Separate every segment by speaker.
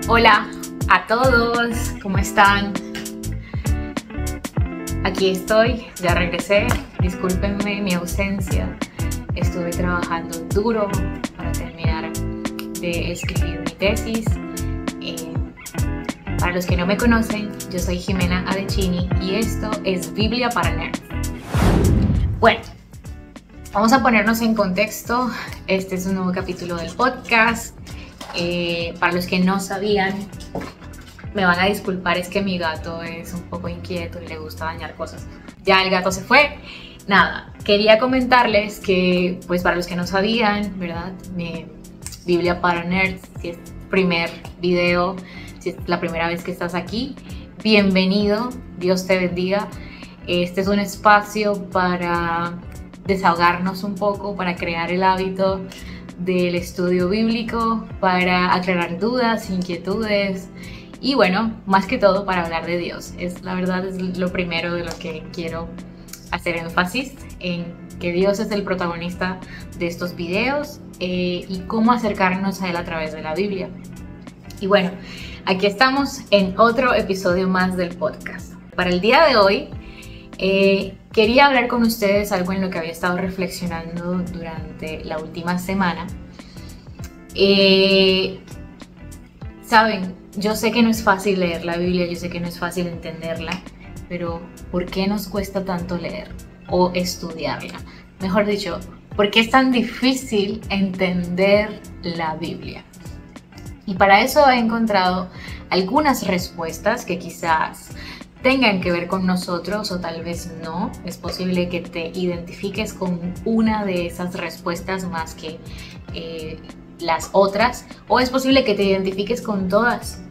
Speaker 1: Hola a todos, ¿cómo están? Aquí estoy, ya regresé, discúlpenme mi ausencia, estuve trabajando duro para terminar de escribir mi tesis. Para los que no me conocen, yo soy Jimena Adechini y esto es Biblia para Nerds. Bueno, vamos a ponernos en contexto. Este es un nuevo capítulo del podcast. Para los que no sabían, me van a disculpar, es que mi gato es un poco inquieto y le gusta dañar cosas. Ya el gato se fue. Nada, quería comentarles que, pues para los que no sabían, ¿verdad? Biblia para Nerds, si es primer video, si es la primera vez que estás aquí, bienvenido, Dios te bendiga. Este es un espacio para desahogarnos un poco, para crear el hábito del estudio bíblico, para aclarar dudas, inquietudes y bueno, más que todo para hablar de Dios. La verdad es lo primero de lo que quiero hacer énfasis, en que Dios es el protagonista de estos videos y cómo acercarnos a Él a través de la Biblia. Y bueno, aquí estamos en otro episodio más del podcast. Para el día de hoy quería hablar con ustedes algo en lo que había estado reflexionando durante la última semana. Saben, yo sé que no es fácil leer la Biblia, yo sé que no es fácil entenderla, pero ¿por qué nos cuesta tanto leer o estudiarla? Mejor dicho, ¿por qué es tan difícil entender la Biblia? Y para eso he encontrado algunas respuestas que quizás tengan que ver con nosotros o tal vez no. Es posible que te identifiques con una de esas respuestas más que las otras, o es posible que te identifiques con todas.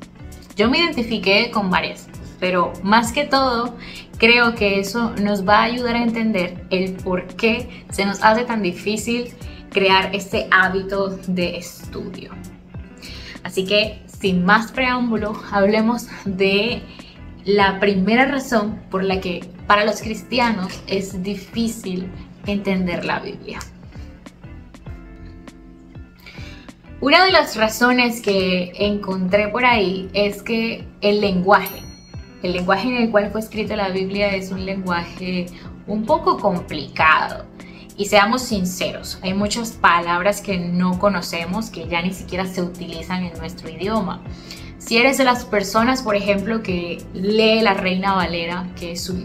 Speaker 1: Yo me identifiqué con varias, pero más que todo creo que eso nos va a ayudar a entender el por qué se nos hace tan difícil crear este hábito de estudio. Así que sin más preámbulo, hablemos de la primera razón por la que para los cristianos es difícil entender la Biblia. Una de las razones que encontré por ahí es que el lenguaje en el cual fue escrita la Biblia es un lenguaje un poco complicado. Y seamos sinceros, hay muchas palabras que no conocemos, que ya ni siquiera se utilizan en nuestro idioma. Si eres de las personas, por ejemplo, que lee la Reina Valera,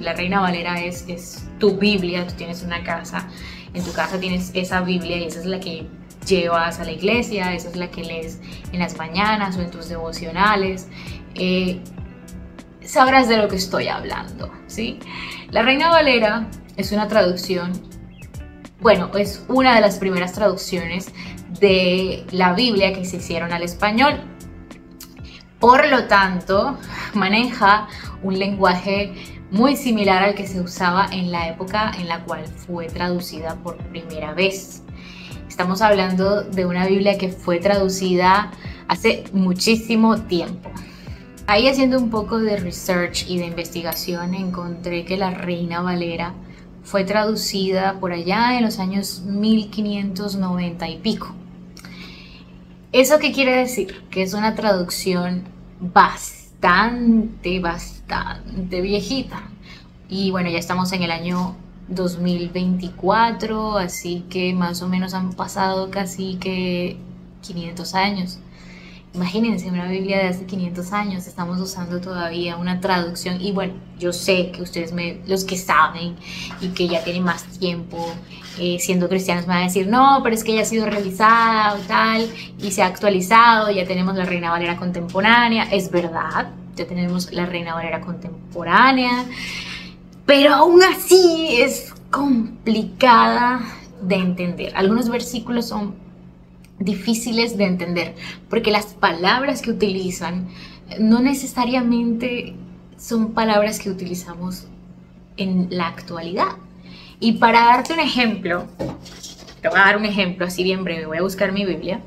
Speaker 1: la Reina Valera es tu Biblia, tú tienes una casa, en tu casa tienes esa Biblia y esa es la que llevas a la iglesia, esa es la que lees en las mañanas o en tus devocionales, sabrás de lo que estoy hablando, ¿sí? La Reina Valera es una traducción, bueno, es una de las primeras traducciones de la Biblia que se hicieron al español. Por lo tanto, maneja un lenguaje muy similar al que se usaba en la época en la cual fue traducida por primera vez. Estamos hablando de una Biblia que fue traducida hace muchísimo tiempo. Ahí, haciendo un poco de research y de investigación, encontré que la Reina Valera fue traducida por allá en los años 1590 y pico. ¿Eso qué quiere decir? Que es una traducción bastante viejita. Y bueno, ya estamos en el año 2024, así que más o menos han pasado casi que 500 años. Imagínense, una Biblia de hace 500 años, estamos usando todavía una traducción. Y bueno, yo sé que ustedes, los que saben y que ya tienen más tiempo siendo cristianos, me van a decir, no, pero es que ya ha sido revisada o tal, y se ha actualizado, ya tenemos la Reina Valera contemporánea. Es verdad, ya tenemos la Reina Valera contemporánea, pero aún así es complicada de entender. Algunos versículos son difíciles de entender porque las palabras que utilizan no necesariamente son palabras que utilizamos en la actualidad. Y para darte un ejemplo, te voy a dar un ejemplo así bien breve, voy a buscar mi Biblia.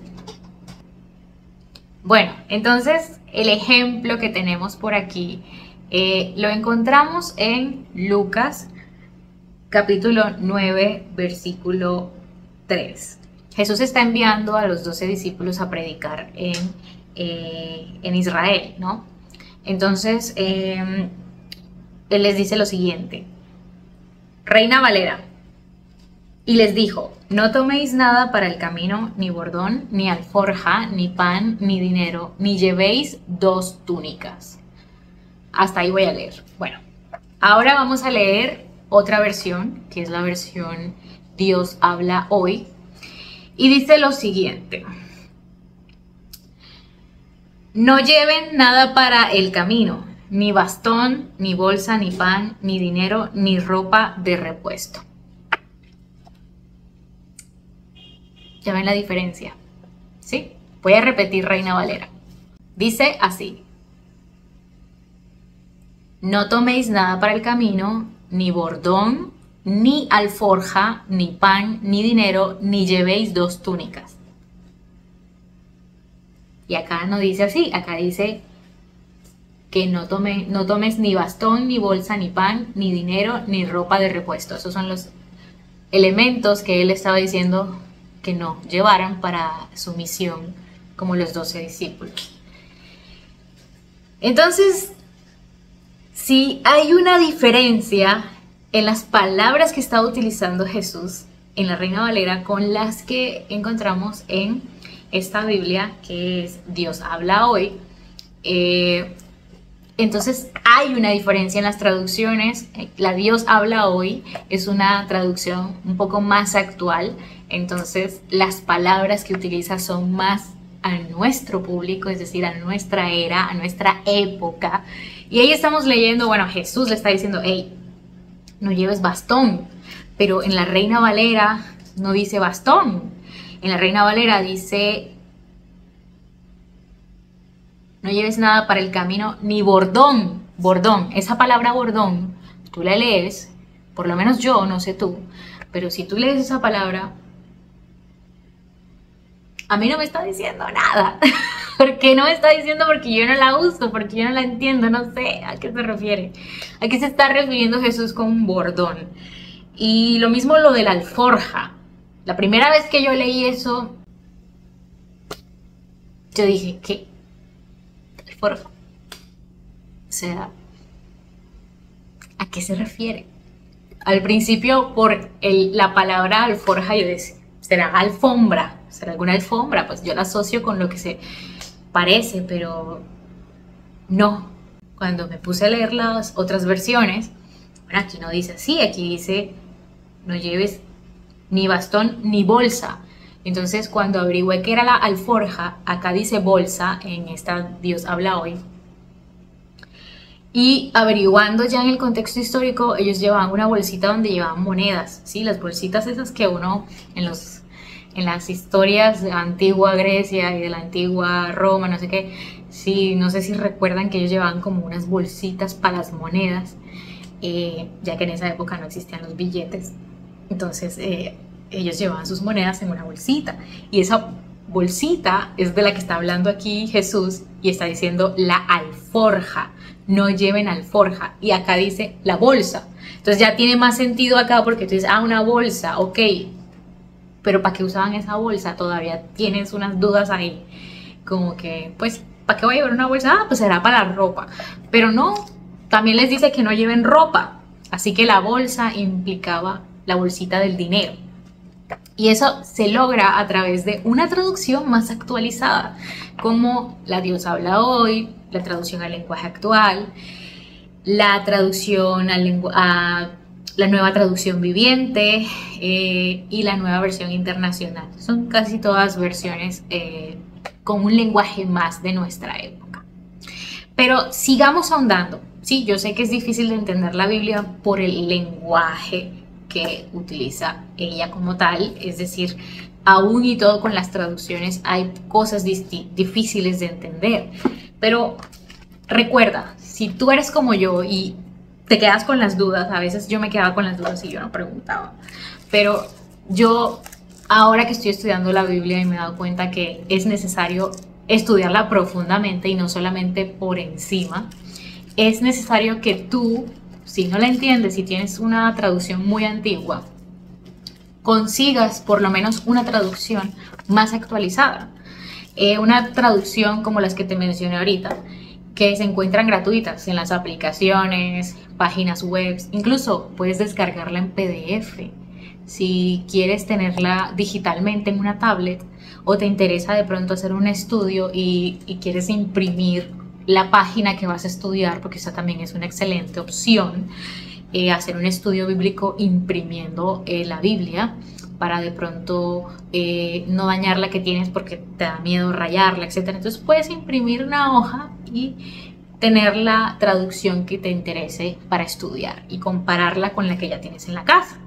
Speaker 1: Bueno, entonces el ejemplo que tenemos por aquí lo encontramos en Lucas capítulo 9 versículo 3. Jesús está enviando a los 12 discípulos a predicar en en Israel, ¿no? Entonces, él les dice lo siguiente: Reina Valera, y les dijo: no toméis nada para el camino, ni bordón, ni alforja, ni pan, ni dinero, ni llevéis 2 túnicas. Hasta ahí voy a leer. Bueno, ahora vamos a leer otra versión, que es la versión Dios habla hoy, y dice lo siguiente: no lleven nada para el camino, ni bastón, ni bolsa, ni pan, ni dinero, ni ropa de repuesto. ¿Ya ven la diferencia? ¿Sí? Voy a repetir Reina Valera. Dice así: no toméis nada para el camino, ni bordón, ni alforja, ni pan, ni dinero, ni llevéis 2 túnicas. Y acá no dice así, acá dice que no tomes ni bastón, ni bolsa, ni pan, ni dinero, ni ropa de repuesto. Esos son los elementos que él estaba diciendo que no llevaran para su misión como los 12 discípulos. Entonces, si hay una diferencia en las palabras que está utilizando Jesús en la Reina Valera con las que encontramos en esta Biblia, que es Dios habla hoy, entonces hay una diferencia en las traducciones. La Dios habla hoy es una traducción un poco más actual, entonces las palabras que utiliza son más a nuestro público, es decir, a nuestra era, a nuestra época. Y ahí estamos leyendo, bueno, Jesús le está diciendo: hey, no lleves bastón. Pero en la Reina Valera no dice bastón. En la Reina Valera dice: no lleves nada para el camino, ni bordón. Bordón, esa palabra bordón, tú la lees, por lo menos yo, no sé tú, pero si tú lees esa palabra, a mí no me está diciendo nada. ¿Por qué no me está diciendo? Porque yo no la uso, porque yo no la entiendo, no sé a qué se refiere. ¿A qué se está refiriendo Jesús con un bordón? Y lo mismo lo de la alforja. La primera vez que yo leí eso, yo dije: ¿qué? ¿Alforja? O sea, ¿a qué se refiere? Al principio, por la palabra alforja, yo decía: ¿será alfombra? ¿Será alguna alfombra? Pues yo la asocio con lo que se parece, pero no. Cuando me puse a leer las otras versiones, bueno, aquí no dice así, aquí dice: no lleves ni bastón ni bolsa. Entonces, cuando averigüé que era la alforja, acá dice bolsa, en esta Dios habla hoy. Y averiguando ya en el contexto histórico, ellos llevaban una bolsita donde llevaban monedas, ¿sí? Las bolsitas esas que uno en las historias de la antigua Grecia y de la antigua Roma, no sé qué, sí, no sé si recuerdan que ellos llevaban como unas bolsitas para las monedas, ya que en esa época no existían los billetes. Entonces ellos llevaban sus monedas en una bolsita, y esa bolsita es de la que está hablando aquí Jesús, y está diciendo la alforja. No lleven alforja, y acá dice la bolsa. Entonces ya tiene más sentido acá, porque tú dices: ah, una bolsa, ok, pero ¿para qué usaban esa bolsa? Todavía tienes unas dudas ahí, como que, pues, ¿para qué voy a llevar una bolsa? Ah, pues será para la ropa. Pero no, también les dice que no lleven ropa, así que la bolsa implicaba la bolsita del dinero. Y eso se logra a través de una traducción más actualizada, como la Dios habla hoy, la traducción al lenguaje actual, la traducción a la nueva traducción viviente y la nueva versión internacional. Son casi todas versiones con un lenguaje más de nuestra época. Pero sigamos ahondando. Sí, yo sé que es difícil de entender la Biblia por el lenguaje que utiliza ella como tal, es decir, aún y todo con las traducciones hay cosas difíciles de entender. Pero recuerda, si tú eres como yo y te quedas con las dudas, a veces yo me quedaba con las dudas y yo no preguntaba, pero yo ahora que estoy estudiando la Biblia y me he dado cuenta que es necesario estudiarla profundamente y no solamente por encima, es necesario que tú, si no la entiendes, si tienes una traducción muy antigua, consigas por lo menos una traducción más actualizada. una traducción como las que te mencioné ahorita, que se encuentran gratuitas en las aplicaciones, páginas web, incluso puedes descargarla en PDF. Si quieres tenerla digitalmente en una tablet o te interesa de pronto hacer un estudio y quieres imprimir la página que vas a estudiar, porque esa también es una excelente opción, hacer un estudio bíblico imprimiendo la Biblia para de pronto no dañar la que tienes porque te da miedo rayarla, etc. Entonces puedes imprimir una hoja y tener la traducción que te interese para estudiar y compararla con la que ya tienes en la casa.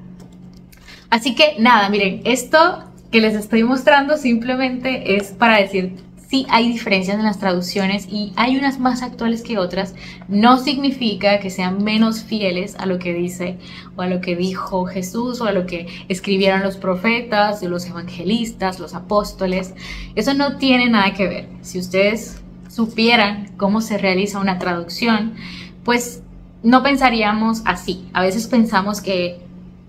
Speaker 1: Así que nada, miren, esto que les estoy mostrando simplemente es para decir, sí hay diferencias en las traducciones y hay unas más actuales que otras. No significa que sean menos fieles a lo que dice o a lo que dijo Jesús o a lo que escribieron los profetas, los evangelistas, los apóstoles. Eso no tiene nada que ver. Si ustedes supieran cómo se realiza una traducción, pues no pensaríamos así. A veces pensamos que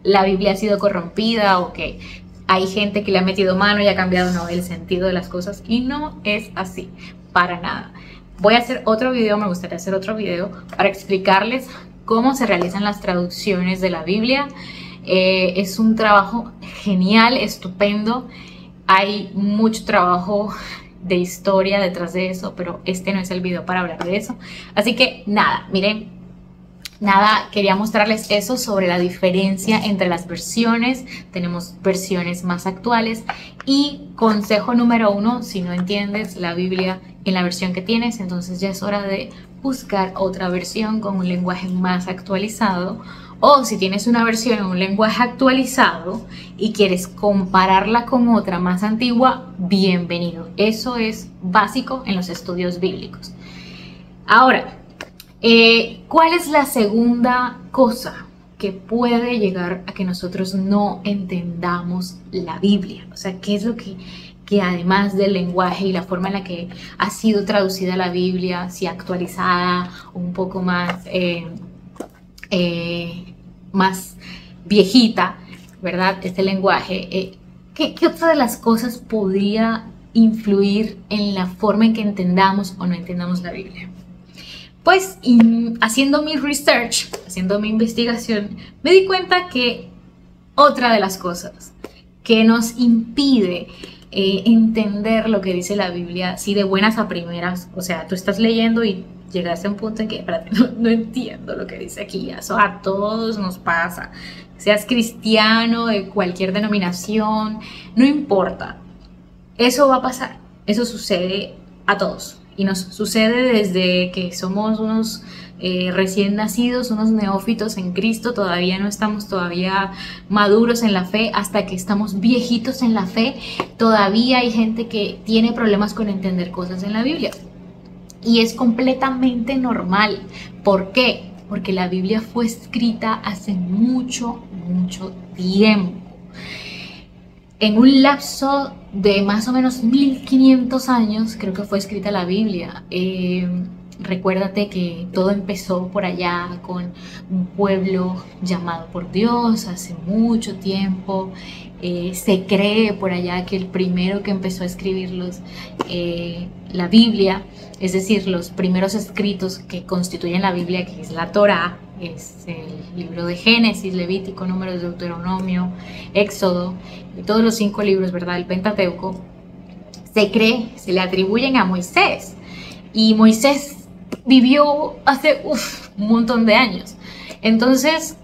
Speaker 1: la Biblia ha sido corrompida o que hay gente que le ha metido mano y ha cambiado el sentido de las cosas, y no es así, para nada. Voy a hacer otro video, me gustaría hacer otro video para explicarles cómo se realizan las traducciones de la Biblia. Es un trabajo genial, estupendo. Hay mucho trabajo de historia detrás de eso, pero este no es el video para hablar de eso. Así que nada, miren. Nada, quería mostrarles eso sobre la diferencia entre las versiones. Tenemos versiones más actuales y consejo número 1, si no entiendes la Biblia en la versión que tienes, entonces ya es hora de buscar otra versión con un lenguaje más actualizado, o si tienes una versión en un lenguaje actualizado y quieres compararla con otra más antigua, bienvenido. Eso es básico en los estudios bíblicos. Ahora, ¿cuál es la segunda cosa que puede llegar a que nosotros no entendamos la Biblia? O sea, ¿qué es lo que además del lenguaje y la forma en la que ha sido traducida la Biblia, si actualizada, un poco más, más viejita, ¿verdad? Este lenguaje, ¿qué otra de las cosas podría influir en la forma en que entendamos o no entendamos la Biblia? Pues haciendo mi research, haciendo mi investigación, me di cuenta que otra de las cosas que nos impide entender lo que dice la Biblia, si de buenas a primeras, o sea, tú estás leyendo y llegaste a un punto en que, espérate, no entiendo lo que dice aquí, eso a todos nos pasa, seas cristiano, de cualquier denominación, no importa, eso va a pasar, eso sucede a todos. Y nos sucede desde que somos unos recién nacidos, unos neófitos en Cristo, todavía no estamos maduros en la fe, hasta que estamos viejitos en la fe. Todavía hay gente que tiene problemas con entender cosas en la Biblia. Y es completamente normal. ¿Por qué? Porque la Biblia fue escrita hace mucho tiempo. En un lapso de más o menos 1500 años, creo que fue escrita la Biblia. Recuérdate que todo empezó por allá con un pueblo llamado por Dios hace mucho tiempo. Se cree por allá que el primero que empezó a escribirlos, la Biblia, es decir, los primeros escritos que constituyen la Biblia, que es la Torá, es el libro de Génesis, Levítico, Números, Deuteronomio, Éxodo, y todos los 5 libros, ¿verdad? El Pentateuco, se cree, se le atribuyen a Moisés. Y Moisés vivió hace un montón de años. Entonces,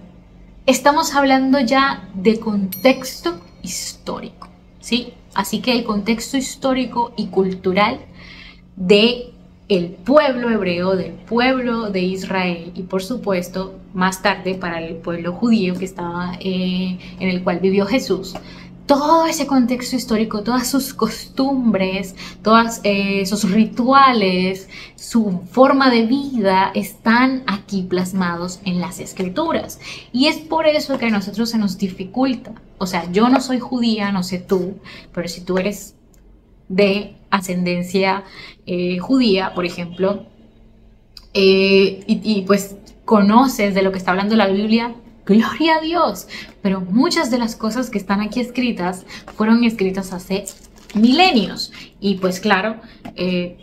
Speaker 1: estamos hablando ya de contexto histórico, ¿sí? Así que el contexto histórico y cultural de el pueblo hebreo, del pueblo de Israel, y por supuesto más tarde para el pueblo judío que estaba en el cual vivió Jesús. Todo ese contexto histórico, todas sus costumbres, todos esos rituales, su forma de vida están aquí plasmados en las escrituras. Y es por eso que a nosotros se nos dificulta. O sea, yo no soy judía, no sé tú, pero si tú eres de ascendencia judía, por ejemplo, y pues conoces de lo que está hablando la Biblia, gloria a Dios, pero muchas de las cosas que están aquí escritas fueron escritas hace milenios. Y pues claro,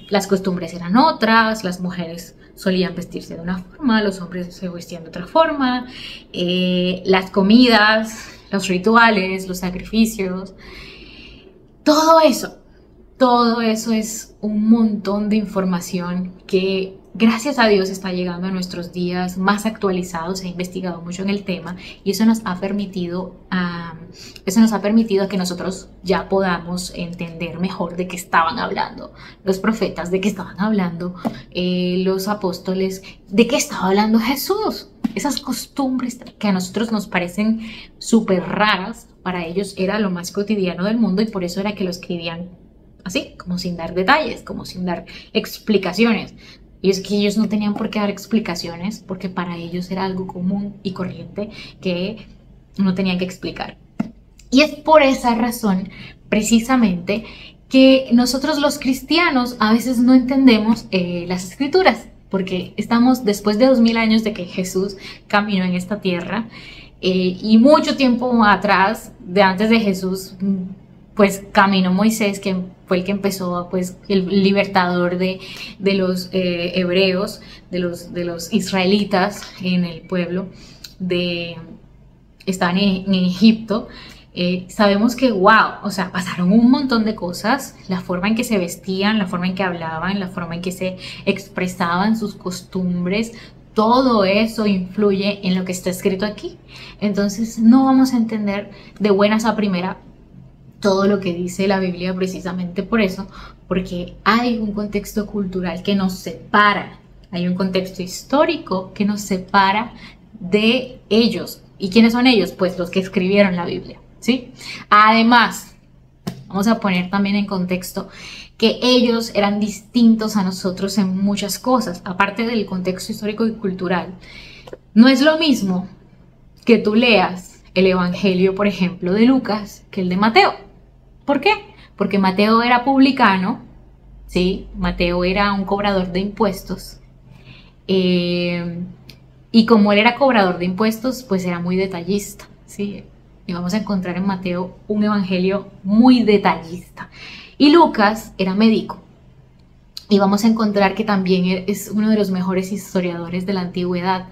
Speaker 1: las costumbres eran otras, las mujeres solían vestirse de una forma, los hombres se vestían de otra forma, las comidas, los rituales, los sacrificios, todo eso es un montón de información que gracias a Dios está llegando a nuestros días más actualizados. Se ha investigado mucho en el tema y eso nos ha permitido a que nosotros ya podamos entender mejor de qué estaban hablando los profetas, de qué estaban hablando los apóstoles, de qué estaba hablando Jesús. Esas costumbres que a nosotros nos parecen súper raras, para ellos era lo más cotidiano del mundo y por eso era que lo escribían así, como sin dar detalles, como sin dar explicaciones. Y es que ellos no tenían por qué dar explicaciones porque para ellos era algo común y corriente que no tenían que explicar. Y es por esa razón, precisamente, que nosotros los cristianos a veces no entendemos las escrituras, porque estamos después de 2000 años de que Jesús caminó en esta tierra y mucho tiempo atrás, de antes de Jesús, pues caminó Moisés, que fue el que empezó, pues el libertador de los hebreos, de los israelitas en el pueblo, estaban en Egipto. Sabemos que, wow, o sea, pasaron un montón de cosas, la forma en que se vestían, la forma en que hablaban, la forma en que se expresaban, sus costumbres, todo eso influye en lo que está escrito aquí. Entonces no vamos a entender de buenas a primera todo lo que dice la Biblia precisamente por eso, porque hay un contexto cultural que nos separa, hay un contexto histórico que nos separa de ellos. ¿Y quiénes son ellos? Pues los que escribieron la Biblia, ¿sí? Además, vamos a poner también en contexto que ellos eran distintos a nosotros en muchas cosas, aparte del contexto histórico y cultural. No es lo mismo que tú leas el Evangelio, por ejemplo, de Lucas que el de Mateo. ¿Por qué? Porque Mateo era publicano, ¿sí? Mateo era un cobrador de impuestos. Y como él era cobrador de impuestos, pues era muy detallista, ¿sí? Y vamos a encontrar en Mateo un evangelio muy detallista. Y Lucas era médico. Y vamos a encontrar que también es uno de los mejores historiadores de la antigüedad.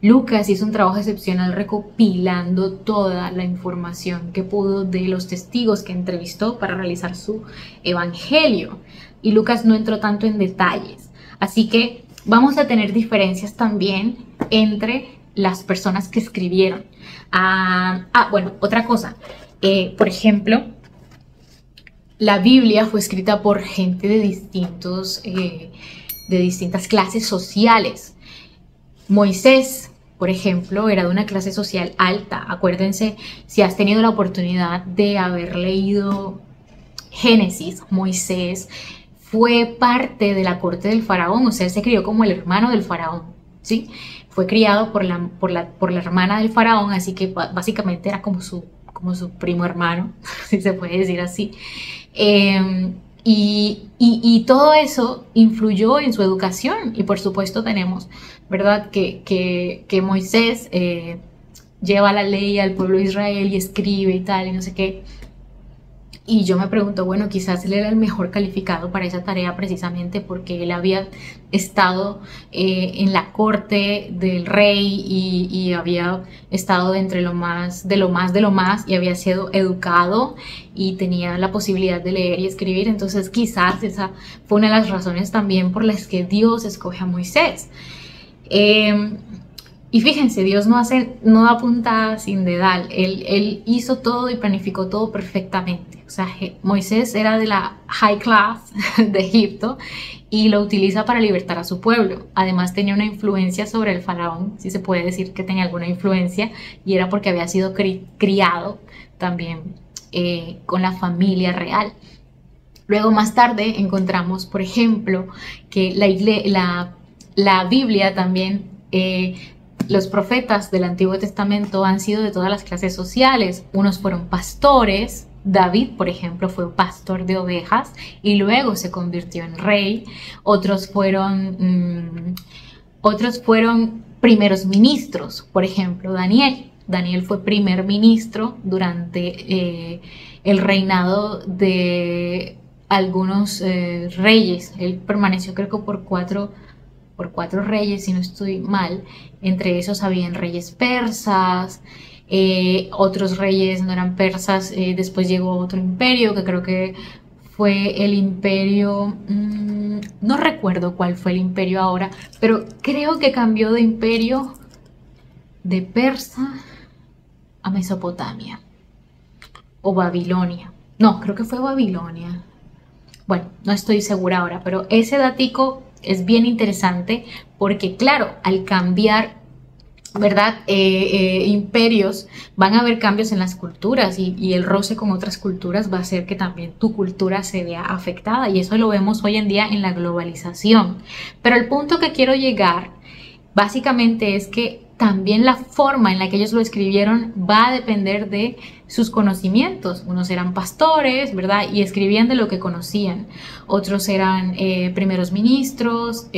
Speaker 1: Lucas hizo un trabajo excepcional recopilando toda la información que pudo de los testigos que entrevistó para realizar su evangelio. Y Lucas no entró tanto en detalles. Así que vamos a tener diferencias también entre las personas que escribieron. Bueno, otra cosa. Por ejemplo, la Biblia fue escrita por gente de distintas clases sociales. Moisés, por ejemplo, era de una clase social alta. Acuérdense, si has tenido la oportunidad de haber leído Génesis, Moisés fue parte de la corte del faraón, o sea, él se crió como el hermano del faraón, ¿sí? Fue criado por la hermana del faraón, así que básicamente era como su primo hermano, si se puede decir así. Y todo eso influyó en su educación y por supuesto tenemos, ¿verdad? Que Moisés lleva la ley al pueblo de Israel y escribe y tal y no sé qué. Y yo me pregunto, bueno, quizás él era el mejor calificado para esa tarea precisamente porque él había estado en la corte del rey y había estado entre lo más y había sido educado y tenía la posibilidad de leer y escribir. Entonces quizás esa fue una de las razones también por las que Dios escoge a Moisés. Y fíjense, Dios no da puntada sin dedal. Él hizo todo y planificó todo perfectamente. O sea, Moisés era de la high class de Egipto y lo utiliza para libertar a su pueblo. Además tenía una influencia sobre el faraón, si se puede decir que tenía alguna influencia, y era porque había sido criado también con la familia real. Luego más tarde encontramos, por ejemplo, que la Biblia también... los profetas del Antiguo Testamento han sido de todas las clases sociales. Unos fueron pastores. David, por ejemplo, fue pastor de ovejas y luego se convirtió en rey. Otros fueron primeros ministros. Por ejemplo, Daniel. Daniel fue primer ministro durante el reinado de algunos reyes. Él permaneció creo que por cuatro reyes, si no estoy mal. Entre esos habían reyes persas, otros reyes no eran persas. Después llegó otro imperio que creo que fue el imperio, no recuerdo cuál fue el imperio ahora, pero creo que cambió de imperio de Persa a Mesopotamia o Babilonia. No, creo que fue Babilonia. Bueno, no estoy segura ahora, pero ese datico es bien interesante porque, claro, al cambiar, ¿verdad? Imperios, van a haber cambios en las culturas y el roce con otras culturas va a hacer que también tu cultura se vea afectada, y eso lo vemos hoy en día en la globalización. Pero el punto que quiero llegar básicamente es que también la forma en la que ellos lo escribieron va a depender de sus conocimientos. Unos eran pastores, ¿verdad? Y escribían de lo que conocían. Otros eran primeros ministros.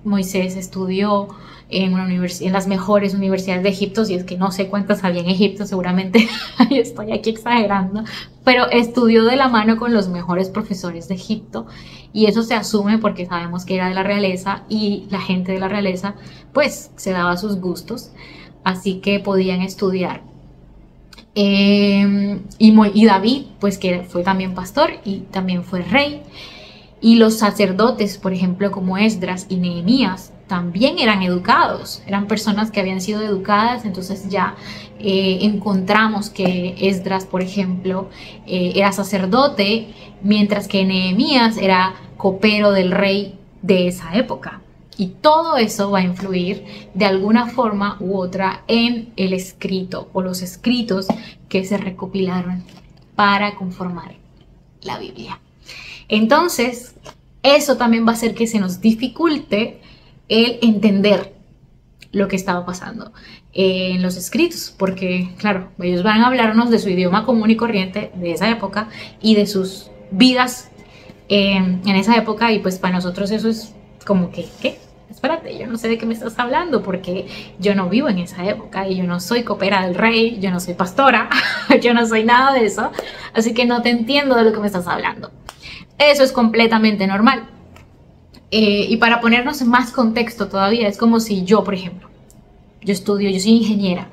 Speaker 1: Moisés estudió en las mejores universidades de Egipto, y es que no sé cuántas había en Egipto, seguramente estoy aquí exagerando, pero estudió de la mano con los mejores profesores de Egipto, y eso se asume porque sabemos que era de la realeza, y la gente de la realeza pues se daba sus gustos, así que podían estudiar. Y David, pues que fue también pastor y también fue rey. Y los sacerdotes, por ejemplo, como Esdras y Nehemías, también eran educados, eran personas que habían sido educadas. Entonces ya encontramos que Esdras, por ejemplo, era sacerdote, mientras que Nehemías era copero del rey de esa época. Y todo eso va a influir de alguna forma u otra en el escrito o los escritos que se recopilaron para conformar la Biblia. Entonces, eso también va a hacer que se nos dificulte el entender lo que estaba pasando en los escritos, porque claro, ellos van a hablarnos de su idioma común y corriente de esa época y de sus vidas en esa época, y pues para nosotros eso es como que, ¿qué? Espérate, yo no sé de qué me estás hablando porque yo no vivo en esa época y yo no soy copera del rey, yo no soy pastora, yo no soy nada de eso, así que no te entiendo de lo que me estás hablando. Eso es completamente normal. Y para ponernos en más contexto todavía, es como si yo, por ejemplo, yo soy ingeniera,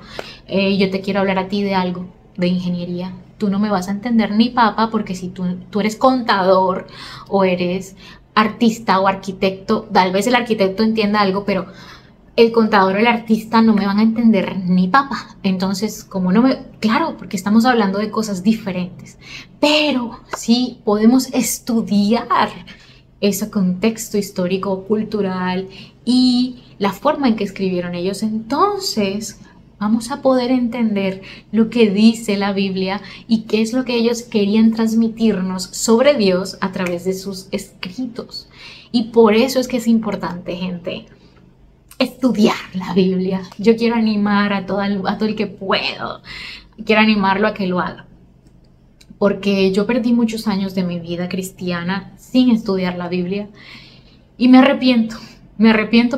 Speaker 1: yo te quiero hablar a ti de algo de ingeniería. Tú no me vas a entender ni papa, porque si tú eres contador o eres artista o arquitecto, tal vez el arquitecto entienda algo, pero el contador o el artista no me van a entender ni papa. Entonces, como no me... Claro, porque estamos hablando de cosas diferentes, pero sí podemos estudiar ese contexto histórico, cultural y la forma en que escribieron ellos. Entonces vamos a poder entender lo que dice la Biblia y qué es lo que ellos querían transmitirnos sobre Dios a través de sus escritos. Y por eso es que es importante, gente, estudiar la Biblia. Yo quiero animar a todo el que puedo, quiero animarlo a que lo haga, porque yo perdí muchos años de mi vida cristiana sin estudiar la Biblia y me arrepiento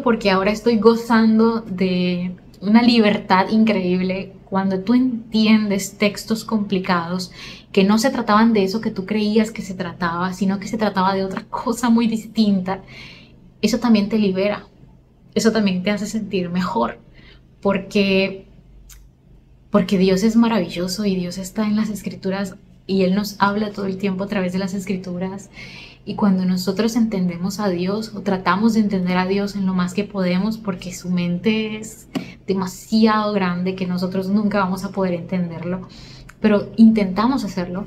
Speaker 1: porque ahora estoy gozando de una libertad increíble cuando tú entiendes textos complicados que no se trataban de eso que tú creías que se trataba, sino que se trataba de otra cosa muy distinta. Eso también te libera, eso también te hace sentir mejor, porque Dios es maravilloso y Dios está en las Escrituras y Él nos habla todo el tiempo a través de las Escrituras. Y cuando nosotros entendemos a Dios o tratamos de entender a Dios en lo más que podemos, porque su mente es demasiado grande que nosotros nunca vamos a poder entenderlo, pero intentamos hacerlo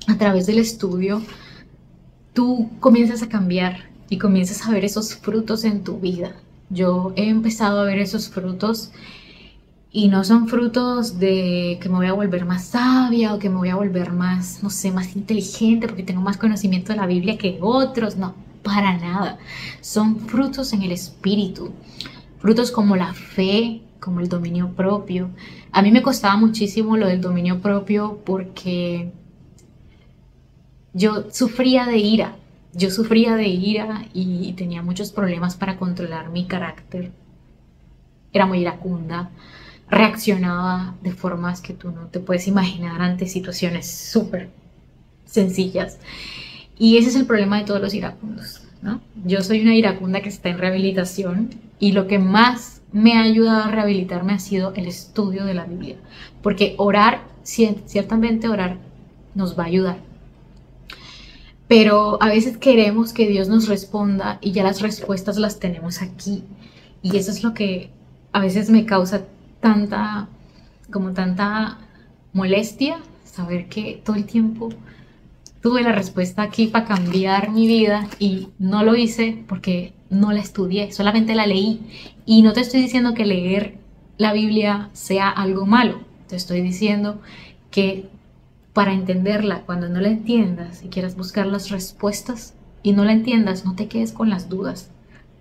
Speaker 1: a través del estudio, tú comienzas a cambiar y comienzas a ver esos frutos en tu vida. Yo he empezado a ver esos frutos. Y no son frutos de que me voy a volver más sabia o que me voy a volver más, no sé, más inteligente porque tengo más conocimiento de la Biblia que otros. No, para nada. Son frutos en el espíritu. Frutos como la fe, como el dominio propio. A mí me costaba muchísimo lo del dominio propio porque yo sufría de ira. Y tenía muchos problemas para controlar mi carácter. Era muy iracunda. reaccionaba de formas que tú no te puedes imaginar ante situaciones súper sencillas. Y ese es el problema de todos los iracundos, ¿no? Yo soy una iracunda que está en rehabilitación y lo que más me ha ayudado a rehabilitarme ha sido el estudio de la Biblia. Porque orar, ciertamente orar nos va a ayudar. Pero a veces queremos que Dios nos responda y ya las respuestas las tenemos aquí. Y eso es lo que a veces me causa tanta molestia, saber que todo el tiempo tuve la respuesta aquí para cambiar mi vida y no lo hice porque no la estudié, solamente la leí. Y no te estoy diciendo que leer la Biblia sea algo malo, te estoy diciendo que para entenderla, cuando no la entiendas y quieras buscar las respuestas y no la entiendas, no te quedes con las dudas.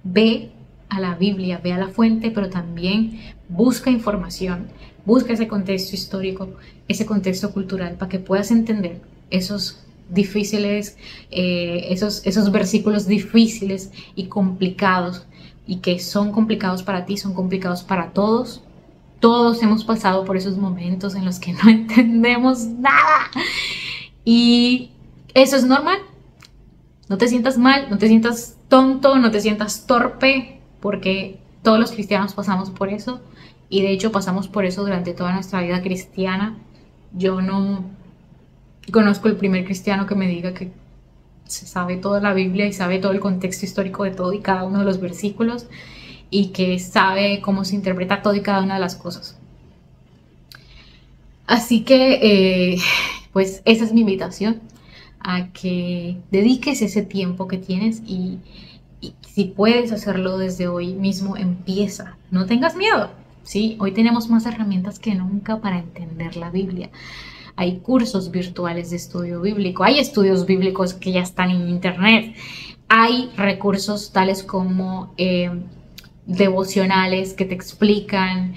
Speaker 1: Ve a la Biblia, ve a la fuente, pero también busca información, busca ese contexto histórico, ese contexto cultural, para que puedas entender esos difíciles, esos versículos difíciles y complicados, y que son complicados para ti, son complicados para todos. Todos hemos pasado por esos momentos en los que no entendemos nada. Y eso es normal. No te sientas mal, no te sientas tonto, no te sientas torpe, porque todos los cristianos pasamos por eso. Y de hecho pasamos por eso durante toda nuestra vida cristiana. Yo no conozco el primer cristiano que me diga que se sabe toda la Biblia y sabe todo el contexto histórico de todo y cada uno de los versículos, y que sabe cómo se interpreta todo y cada una de las cosas. Así que, pues esa es mi invitación, a que dediques ese tiempo que tienes y si puedes hacerlo desde hoy mismo, empieza. No tengas miedo, ¿sí? Hoy tenemos más herramientas que nunca para entender la Biblia. Hay cursos virtuales de estudio bíblico, hay estudios bíblicos que ya están en internet, hay recursos tales como devocionales que te explican,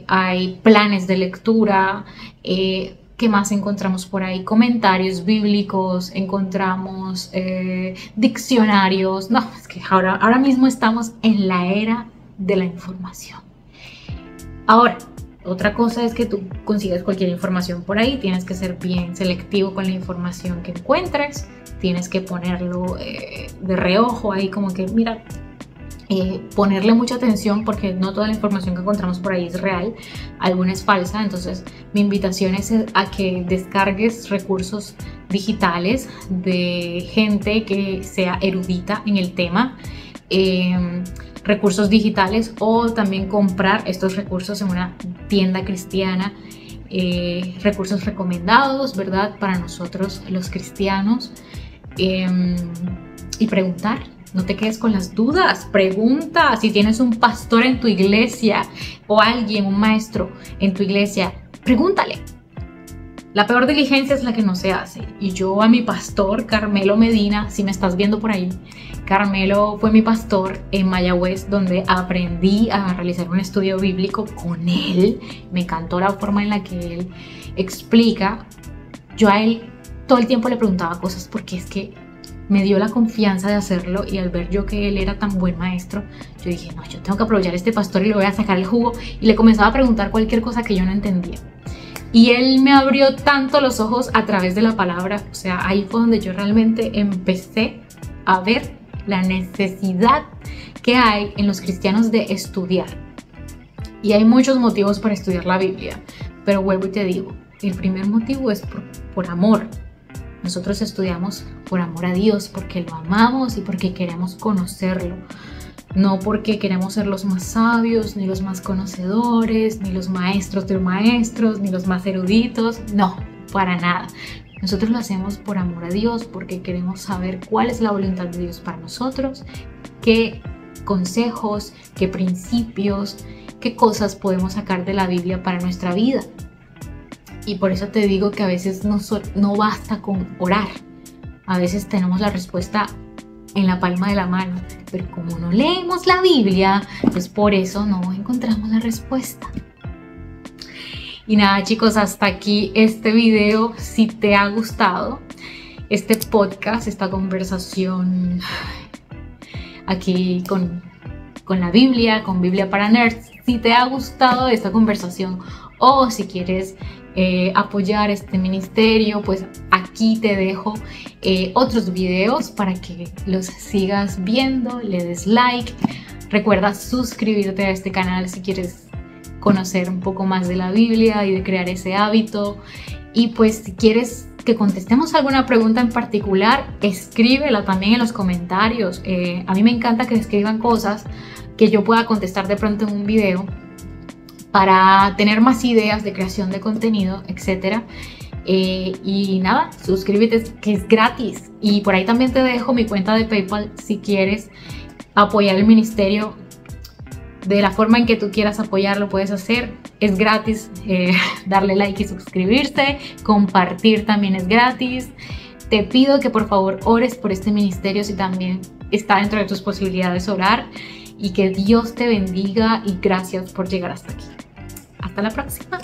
Speaker 1: hay planes de lectura, ¿qué más encontramos por ahí? Comentarios bíblicos, encontramos diccionarios. No, es que ahora mismo estamos en la era de la información. Ahora, otra cosa es que tú consigas cualquier información por ahí, tienes que ser bien selectivo con la información que encuentres, tienes que ponerlo de reojo ahí, como que mira, ponerle mucha atención, porque no toda la información que encontramos por ahí es real, alguna es falsa. Entonces mi invitación es a que descargues recursos digitales de gente que sea erudita en el tema, recursos digitales, o también comprar estos recursos en una tienda cristiana, recursos recomendados, ¿verdad? Para nosotros los cristianos, y preguntar. No te quedes con las dudas, pregunta. Si tienes un pastor en tu iglesia o alguien, un maestro en tu iglesia, pregúntale. La peor diligencia es la que no se hace. Y yo a mi pastor, Carmelo Medina, si me estás viendo por ahí, Carmelo fue mi pastor en Mayagüez, donde aprendí a realizar un estudio bíblico con él. Me encantó la forma en la que él explica. Yo a él todo el tiempo le preguntaba cosas, porque es que me dio la confianza de hacerlo, y al ver yo que él era tan buen maestro, yo dije, no, yo tengo que aprovechar a este pastor y le voy a sacar el jugo, y le comenzaba a preguntar cualquier cosa que yo no entendía. Y él me abrió tanto los ojos a través de la palabra. O sea, ahí fue donde yo realmente empecé a ver la necesidad que hay en los cristianos de estudiar. Y hay muchos motivos para estudiar la Biblia, pero vuelvo y te digo, el primer motivo es por amor. Nosotros estudiamos por amor a Dios, porque lo amamos y porque queremos conocerlo. No porque queremos ser los más sabios, ni los más conocedores, ni los maestros de maestros, ni los más eruditos. No, para nada. Nosotros lo hacemos por amor a Dios, porque queremos saber cuál es la voluntad de Dios para nosotros, qué consejos, qué principios, qué cosas podemos sacar de la Biblia para nuestra vida. Y por eso te digo que a veces no basta con orar. A veces tenemos la respuesta en la palma de la mano, pero como no leemos la Biblia, pues por eso no encontramos la respuesta. Y nada, chicos, hasta aquí este video. Si te ha gustado este podcast, esta conversación aquí con la Biblia, con Biblia para Nerds, Si te ha gustado esta conversación o si quieres apoyar este ministerio, pues aquí te dejo otros videos para que los sigas viendo, le des like. Recuerda suscribirte a este canal si quieres conocer un poco más de la Biblia y de crear ese hábito. Y pues si quieres que contestemos alguna pregunta en particular, escríbela también en los comentarios. A mí me encanta que escriban cosas que yo pueda contestar de pronto en un video para tener más ideas de creación de contenido, etc. Y nada, suscríbete, que es gratis. Y por ahí también te dejo mi cuenta de PayPal si quieres apoyar el ministerio de la forma en que tú quieras apoyarlo. Puedes hacer, es gratis, darle like y suscribirse, compartir también es gratis. Te pido que por favor ores por este ministerio si también está dentro de tus posibilidades orar, y que Dios te bendiga y gracias por llegar hasta aquí. Hasta la próxima.